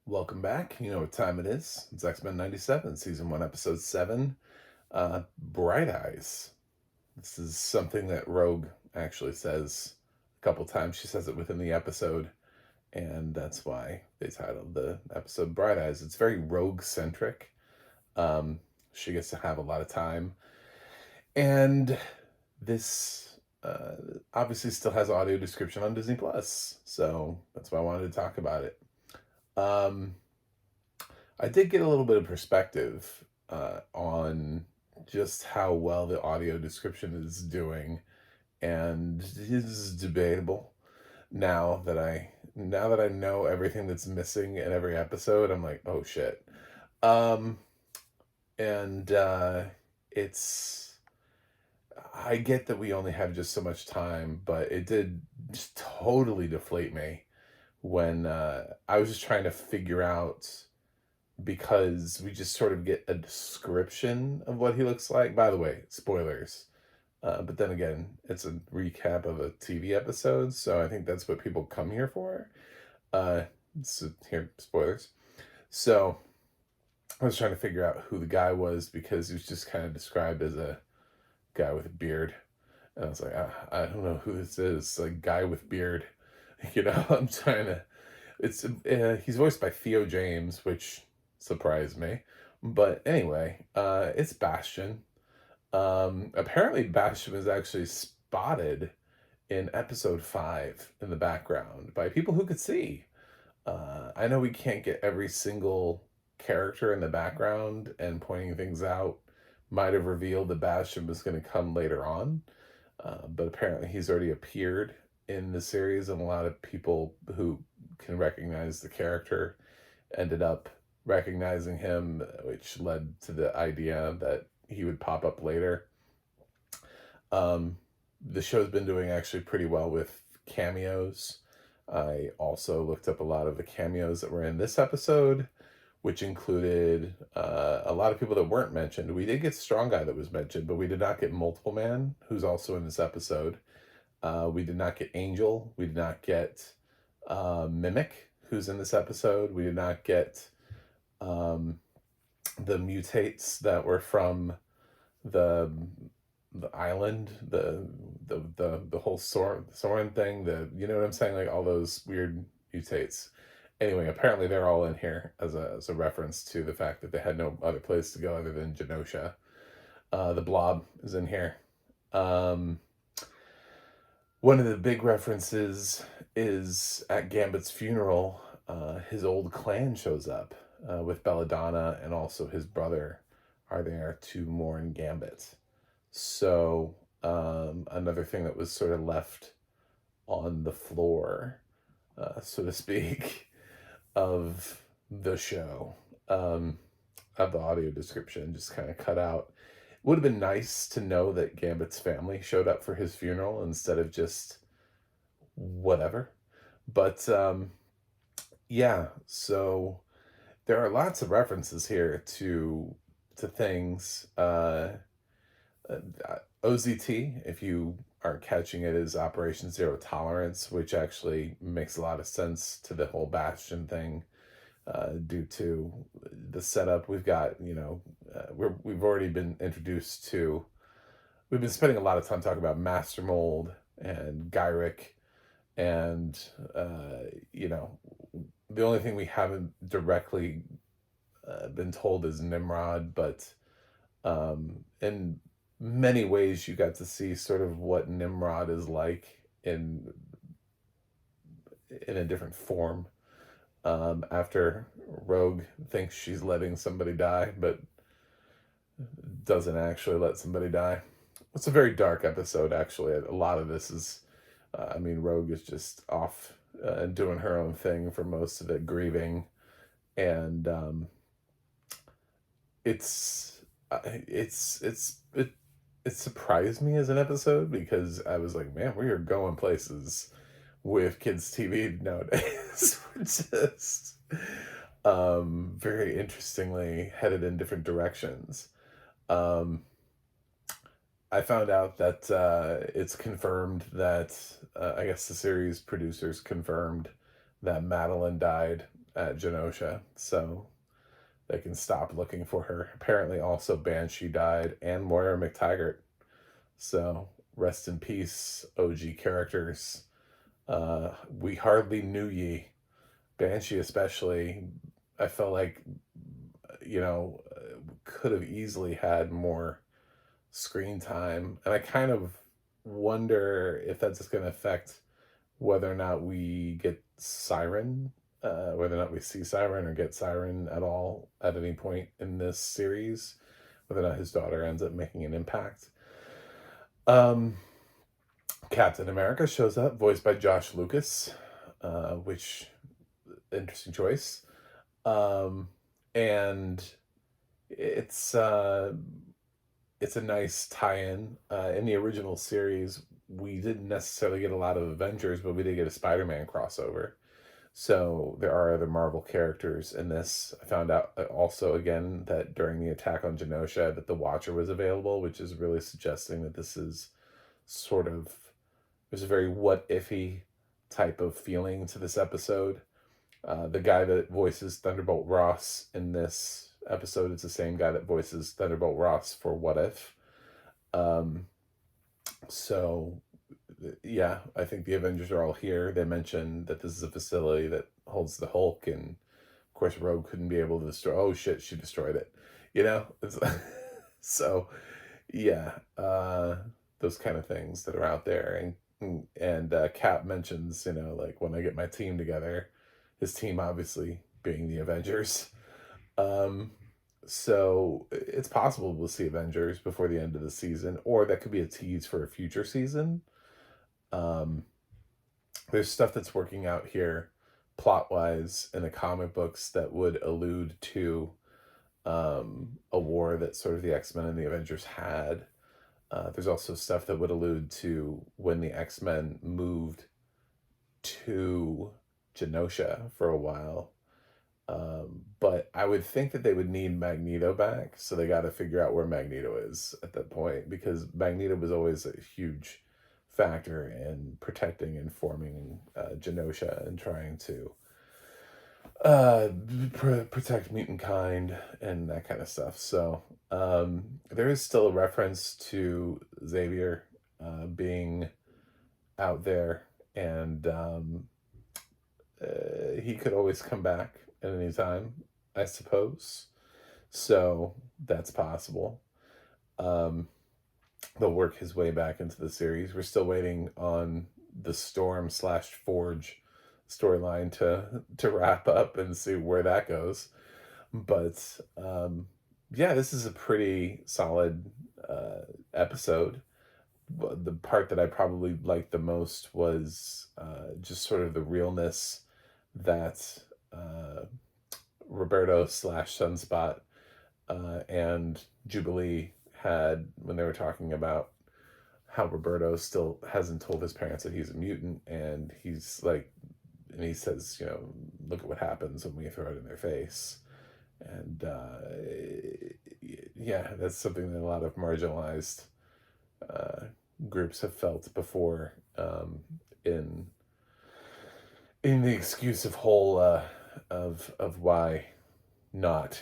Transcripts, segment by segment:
Welcome back. You know what time it is. It's X-Men 97, Season 1, Episode 7, Bright Eyes. This is something that Rogue actually says a couple times. She says it within the episode, and that's why they titled the episode Bright Eyes. It's very Rogue-centric. Um, she gets to have a lot of time. And this obviously still has audio description on Disney+, Plus, so that's why I wanted to talk about it. Um, I did get a little bit of perspective on just how well the audio description is doing, and it is debatable. Now that I know everything that's missing in every episode, I'm like, oh shit. Um, and it's I get that we only have just so much time, but it did just totally deflate me when I was just trying to figure out, because we just sort of get a description of what he looks like. By the way, spoilers. But then again, it's a recap of a TV episode, so I think that's what people come here for. Uh, so here, spoilers. So I was trying to figure out who the guy was because he was just kind of described as a guy with a beard, and I was like, I don't know who this is. Like, guy with beard, I'm trying to. It's he's voiced by Theo James, which surprised me. But anyway, it's Bastion. Apparently Bastion was actually spotted in episode 5 in the background by people who could see. I know we can't get every single character in the background, and pointing things out might have revealed that Bastion was going to come later on. But apparently he's already appeared in the series, and a lot of people who can recognize the character ended up recognizing him, which led to the idea that he would pop up later. The show's been doing actually pretty well with cameos. I also looked up a lot of the cameos that were in this episode, which included a lot of people that weren't mentioned. We did get Strong Guy that was mentioned, but we did not get Multiple Man, who's also in this episode. We did not get Angel. We did not get Mimic, who's in this episode. We did not get the mutates that were from the island, the whole Soren thing. You know what I'm saying? Like all those weird mutates. Anyway, apparently they're all in here as a reference to the fact that they had no other place to go other than Genosha. The Blob is in here. One of the big references is at Gambit's funeral. His old clan shows up with Belladonna, and also his brother are there to mourn Gambit. So another thing that was sort of left on the floor, so to speak, of the show, of the audio description, just kind of cut out. Would have been nice to know that Gambit's family showed up for his funeral instead of just whatever. But yeah, so there are lots of references here to things. OZT, if you aren't catching it, is Operation Zero Tolerance, which actually makes a lot of sense to the whole Bastion thing, due to the setup. We've got, we've already been introduced to, we've been spending a lot of time talking about Master Mold and Gyrick, and, the only thing we haven't directly been told is Nimrod, but in many ways you got to see sort of what Nimrod is like in a different form, after Rogue thinks she's letting somebody die, but doesn't actually let somebody die. It's a very dark episode, actually. A lot of this is, Rogue is just off doing her own thing for most of it, grieving, and it's it surprised me as an episode, because I was like, man, we are going places with kids TV nowadays. We're just very interestingly headed in different directions. I found out that it's confirmed that I guess the series producers confirmed that Madeline died at Genosha, so they can stop looking for her. Apparently, also Banshee died and Moira McTaggart. So rest in peace, OG characters. We hardly knew ye. Banshee, especially, I felt like, could have easily had more screen time. And I kind of wonder if that's just going to affect whether or not we get Siren, whether or not we see Siren or get Siren at all at any point in this series, whether or not his daughter ends up making an impact. Um, Captain America shows up, voiced by Josh Lucas, which interesting choice. And it's it's a nice tie-in. In the original series, we didn't necessarily get a lot of Avengers, but we did get a Spider-Man crossover. So there are other Marvel characters in this. I found out also again that during the attack on Genosha that the Watcher was available, which is really suggesting that this is sort of, there's a very what ify type of feeling to this episode. The guy that voices Thunderbolt Ross in this episode is the same guy that voices Thunderbolt Ross for What If. So yeah, I think the Avengers are all here. They mentioned that this is a facility that holds the Hulk, and of course Rogue couldn't be able to destroy. Oh shit, she destroyed it. It's so yeah, those kind of things that are out there, and Cap mentions, like when I get my team together, his team obviously being the Avengers. So it's possible we'll see Avengers before the end of the season, or that could be a tease for a future season. There's stuff that's working out here plot-wise in the comic books that would allude to a war that sort of the X-Men and the Avengers had. There's also stuff that would allude to when the X-Men moved to Genosha for a while. But I would think that they would need Magneto back, so they got to figure out where Magneto is at that point, because Magneto was always a huge factor in protecting and forming Genosha and trying to protect mutant kind and that kind of stuff. So there is still a reference to Xavier being out there, and he could always come back at any time, I suppose. So that's possible. They'll work his way back into the series. We're still waiting on the Storm/Forge storyline to wrap up and see where that goes. But yeah, this is a pretty solid episode. The part that I probably liked the most was just sort of the realness that Roberto/Sunspot and Jubilee had when they were talking about how Roberto still hasn't told his parents that he's a mutant, and he's like, and he says, look at what happens when we throw it in their face. And yeah, that's something that a lot of marginalized groups have felt before, in the excuse of whole of why not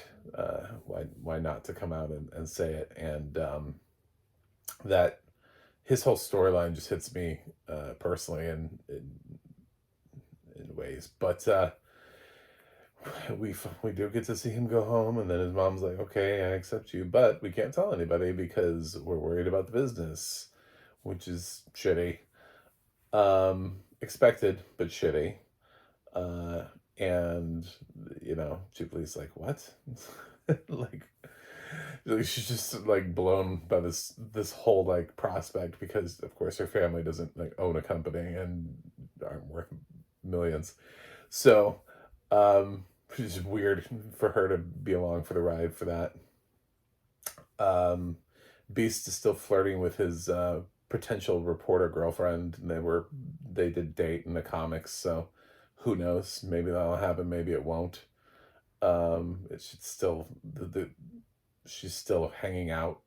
to come out and say it. And that his whole storyline just hits me personally in ways. But we do get to see him go home, and then his mom's like, okay, I accept you, but we can't tell anybody because we're worried about the business, which is shitty. Expected, but shitty. And Jubilee's like, what? like she's just like blown by this whole like prospect, because of course her family doesn't like own a company and aren't worth millions. So it's just weird for her to be along for the ride for that. Beast is still flirting with his potential reporter girlfriend, and they did date in the comics, so who knows? Maybe that'll happen, maybe it won't. It should still she's still hanging out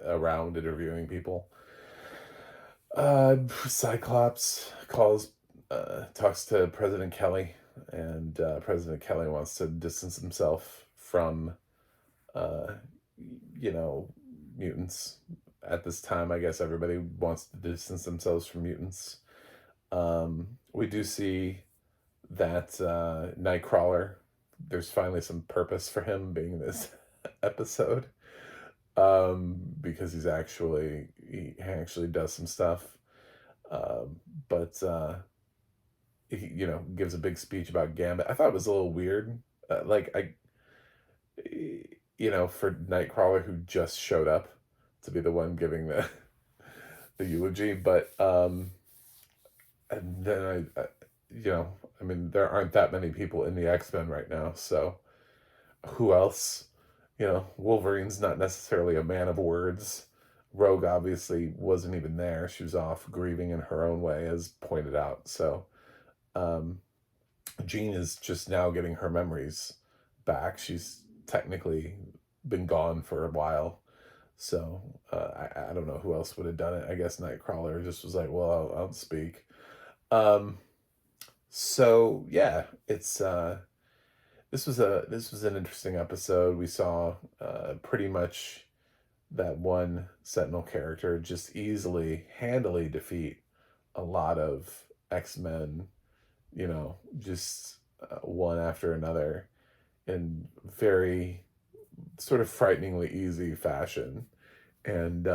around interviewing people. Cyclops talks to President Kelly and President Kelly wants to distance himself from, uh, you know, mutants. At this time, I guess everybody wants to distance themselves from mutants. We do see that Nightcrawler, there's finally some purpose for him being in this episode, because he actually does some stuff. But he, gives a big speech about Gambit. I thought it was a little weird. For Nightcrawler, who just showed up to be the one giving the eulogy. But and then I mean, there aren't that many people in the X-Men right now, so who else? Wolverine's not necessarily a man of words. Rogue obviously wasn't even there. She was off grieving in her own way, as pointed out. So um, Jean is just now getting her memories back. She's technically been gone for a while. So I don't know who else would have done it. I guess Nightcrawler just was like, well, I'll speak. Um, so yeah, it's this was an interesting episode. We saw pretty much that one Sentinel character just handily defeat a lot of X-Men, just one after another in very sort of frighteningly easy fashion. And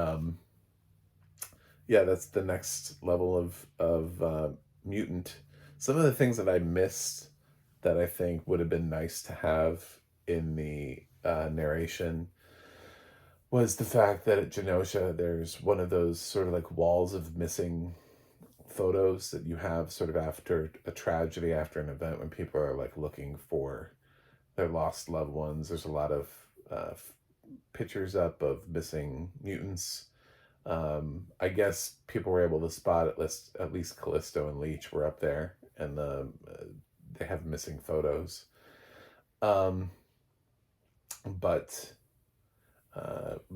yeah, that's the next level of mutant. Some of the things that I missed that I think would have been nice to have in the narration was the fact that at Genosha there's one of those sort of like walls of missing photos that you have sort of after a tragedy, after an event, when people are like looking for their lost loved ones. There's a lot of pictures up of missing mutants. I guess people were able to spot at least Callisto and Leech were up there, and they have missing photos. But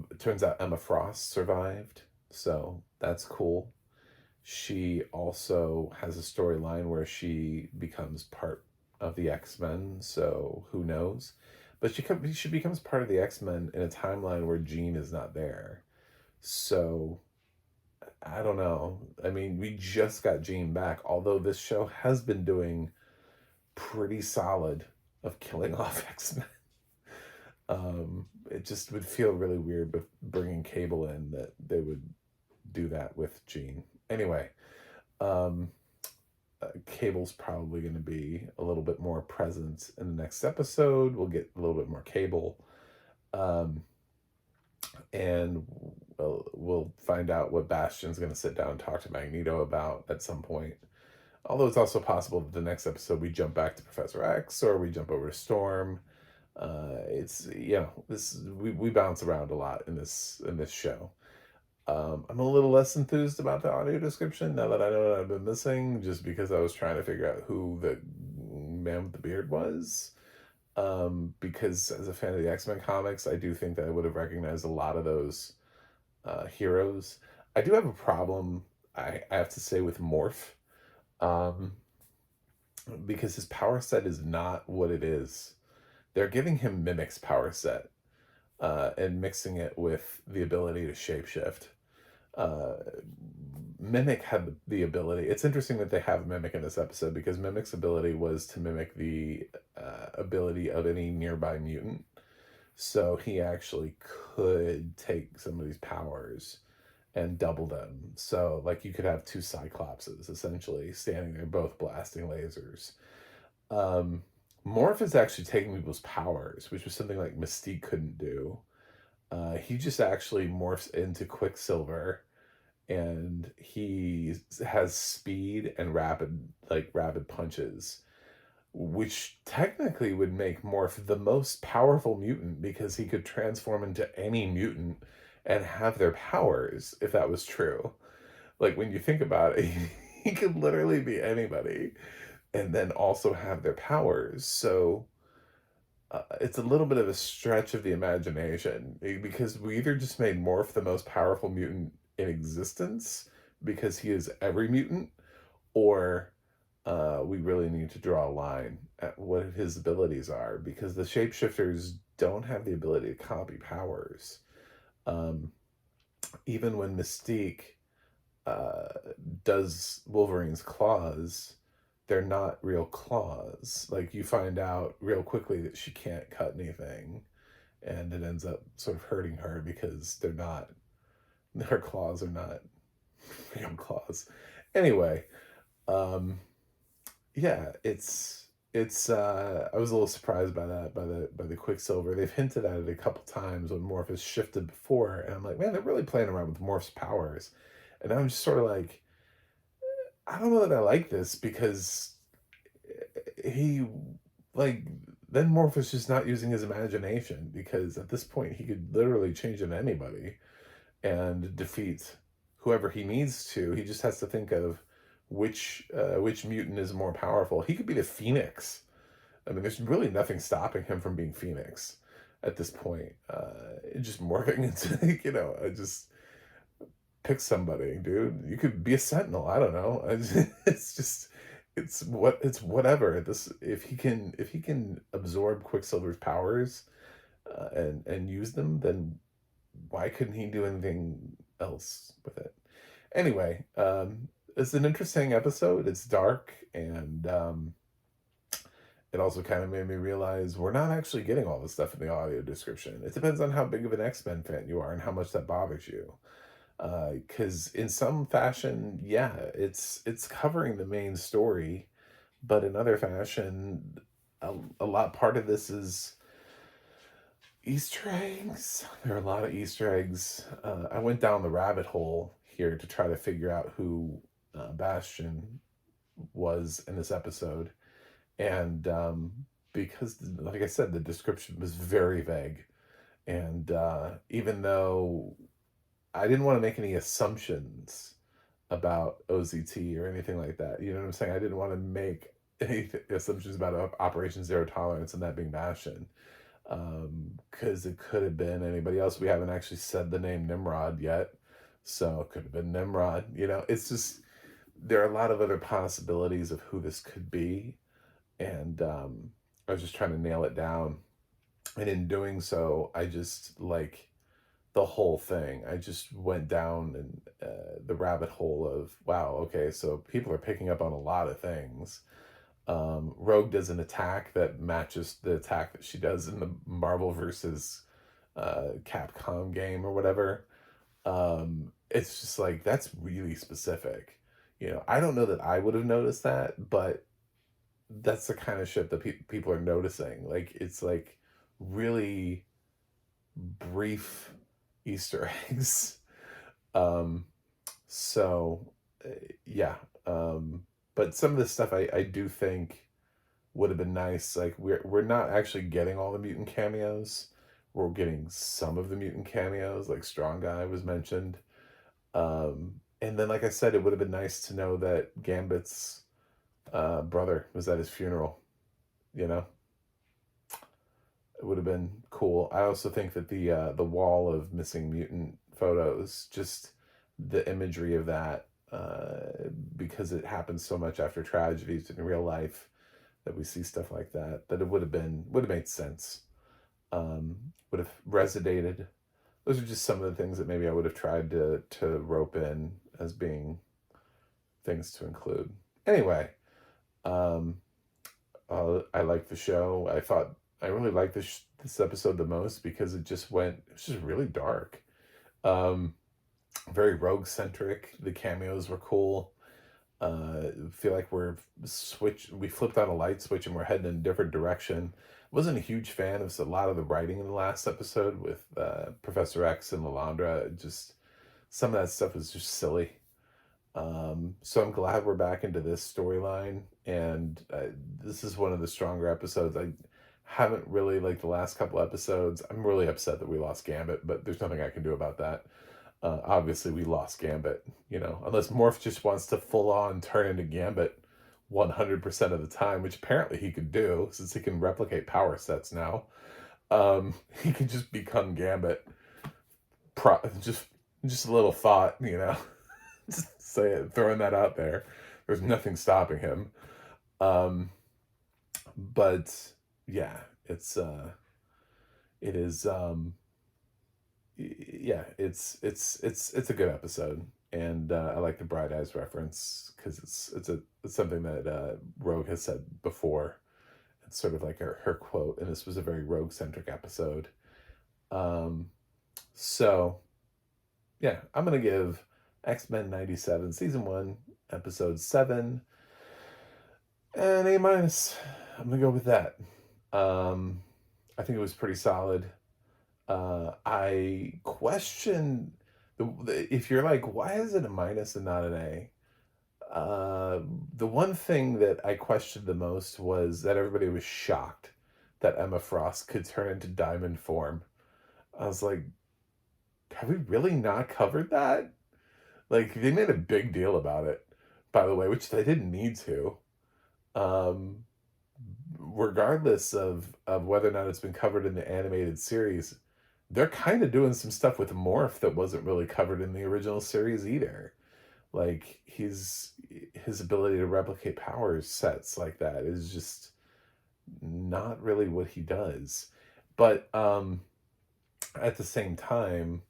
it turns out Emma Frost survived, so that's cool. She also has a storyline where she becomes part of the X-Men, so who knows? But she becomes part of the X-Men in a timeline where Jean is not there. So I don't know. I mean, we just got Jean back, although this show has been doing pretty solid of killing off X-Men. It just would feel really weird with bringing Cable in that they would do that with Jean. Anyway, Cable's probably going to be a little bit more present in the next episode. We'll get a little bit more Cable. And we'll find out what Bastion's going to sit down and talk to Magneto about at some point. Although it's also possible that the next episode we jump back to Professor X, or we jump over to Storm. It's we bounce around a lot in this show. I'm a little less enthused about the audio description now that I know what I've been missing, just because I was trying to figure out who the man with the beard was. Because as a fan of the X-Men comics, I do think that I would have recognized a lot of those heroes. I do have a problem, I have to say, with Morph. Because his power set is not what it is. They're giving him Mimic's power set, and mixing it with the ability to shapeshift. Mimic had the ability. It's interesting that they have Mimic in this episode, because Mimic's ability was to mimic the ability of any nearby mutant. So he actually could take some of these powers and double them. So, like, you could have two Cyclopses essentially standing there, both blasting lasers. Morph is actually taking people's powers, which was something like Mystique couldn't do. He just actually morphs into Quicksilver, and he has speed and rapid punches, which technically would make Morph the most powerful mutant, because he could transform into any mutant and have their powers, if that was true. Like, when you think about it, he could literally be anybody and then also have their powers. So it's a little bit of a stretch of the imagination, because we either just made Morph the most powerful mutant in existence because he is every mutant, or we really need to draw a line at what his abilities are, because the shapeshifters don't have the ability to copy powers. Um, Even when Mystique uh, does Wolverine's claws, they're not real claws. Like, you find out real quickly that she can't cut anything, and it ends up sort of hurting her because her claws are not real claws. Anyway, um, yeah, it's I was a little surprised by that, by the Quicksilver. They've hinted at it a couple times when Morph has shifted before, and I'm like, man, they're really playing around with Morph's powers. And I'm just sort of like, I don't know that I like this, because he, like, then Morph is just not using his imagination, because at this point he could literally change into anybody and defeat whoever he needs to. He just has to think of which mutant is more powerful. He could be the Phoenix. I mean, there's really nothing stopping him from being Phoenix at this point. Just morphing into, I just pick somebody, dude. You could be a Sentinel. I don't know. It's just, it's whatever. This, if he can absorb Quicksilver's powers, and use them, then why couldn't he do anything else with it? Anyway, it's an interesting episode. It's dark, and it also kind of made me realize we're not actually getting all this stuff in the audio description. It depends on how big of an X-Men fan you are and how much that bothers you. Because in some fashion, yeah, it's covering the main story, but in other fashion, a lot part of this is Easter eggs. There are a lot of Easter eggs. I went down the rabbit hole here to try to figure out who Bastion was in this episode. And because, like I said, the description was very vague. And even though I didn't want to make any assumptions about OZT or anything like that, you know what I'm saying? I didn't want to make any assumptions about Operation Zero Tolerance and that being Bastion. Because it could have been anybody else. We haven't actually said the name Nimrod yet, so it could have been Nimrod. It's just, there are a lot of other possibilities of who this could be, and I was just trying to nail it down. And in doing so, I just, like, the whole thing. I just went down and the rabbit hole of, wow, okay, so people are picking up on a lot of things. Rogue does an attack that matches the attack that she does in the Marvel versus Capcom game or whatever. It's just like, that's really specific. I don't know that I would have noticed that, but that's the kind of shit that people are noticing. Like, it's like really brief Easter eggs. Um, so, yeah. But some of this stuff I do think would have been nice. Like, we're not actually getting all the mutant cameos. We're getting some of the mutant cameos, like Strong Guy was mentioned. And then, like I said, it would have been nice to know that Gambit's brother was at his funeral. It would have been cool. I also think that the wall of missing mutant photos, just the imagery of that, because it happens so much after tragedies in real life that we see stuff like that, that it would have made sense. Would have resonated. Those are just some of the things that maybe I would have tried to rope in as being things to include. Anyway, I like the show. I really liked this episode the most because it was just really dark. Very Rogue centric. The cameos were cool. Feel like we flipped on a light switch and we're heading in a different direction. Wasn't a huge fan of a lot of the writing in the last episode with Professor X and Lalandra. Just some of that stuff was just silly. So I'm glad we're back into this storyline, and this is one of the stronger episodes. I haven't really liked the last couple episodes. I'm really upset that we lost Gambit, but there's nothing I can do about that. Obviously, we lost Gambit, unless Morph just wants to full on turn into Gambit 100% of the time, which apparently he could do since he can replicate power sets now. He can just become Gambit. Just a little thought, just say it, throwing that out there. There's nothing stopping him. Um, but yeah, it is, yeah, it's a good episode, and I like the Bright Eyes reference because it's something that Rogue has said before. It's sort of like her quote, and this was a very Rogue centric episode. Um, so yeah, I'm gonna give X-Men '97 season 1 episode 7 an A minus. I'm gonna go with that. Um, I think it was pretty solid. I question if you're like, why is it a minus and not an A? The one thing that I questioned the most was that everybody was shocked that Emma Frost could turn into diamond form. I was like, have we really not covered that? Like, they made a big deal about it, by the way, which they didn't need to. Um, Regardless of whether or not it's been covered in the animated series, they're kind of doing some stuff with Morph that wasn't really covered in the original series either. Like his ability to replicate power sets like that is just not really what he does. But at the same time,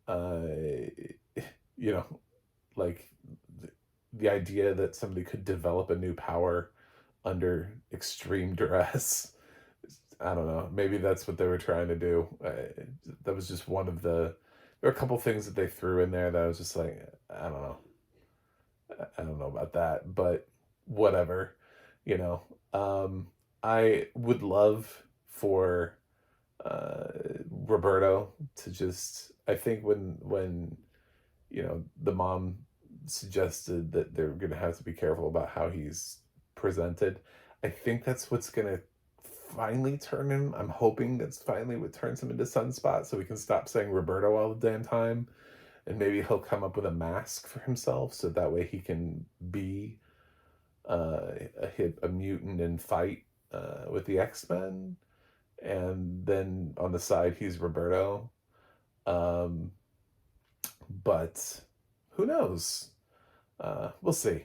uh, you know, like the idea that somebody could develop a new power under extreme duress. I don't know. Maybe that's what they were trying to do. That was just one of the. There were a couple things that they threw in there that I was just like, I don't know. I don't know about that, but whatever. You know, I would love for uh, Roberto to just. I think when the mom suggested that they're going to have to be careful about how he's presented. I think that's what's going to finally turn him. I'm hoping that's finally what turns him into Sunspot so we can stop saying Roberto all the damn time. And maybe he'll come up with a mask for himself so that way he can be a mutant and fight with the X-Men. And then on the side, he's Roberto. Um, but who knows? We'll see.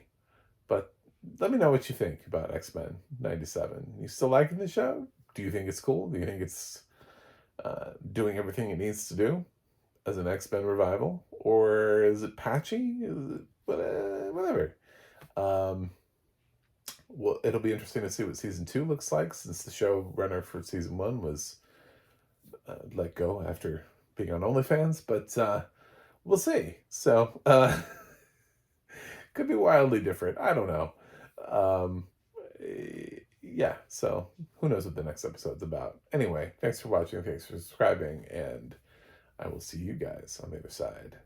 But let me know what you think about X-Men '97. You still liking the show? Do you think it's cool? Do you think it's doing everything it needs to do as an X-Men revival? Or is it patchy? Is it whatever? Um, well, it'll be interesting to see what season 2 looks like since the showrunner for season 1 was let go after being on OnlyFans. But we'll see. So, could be wildly different. I don't know. Um, yeah, so who knows what the next episode's about. Anyway, thanks for watching, thanks for subscribing, and I will see you guys on the other side.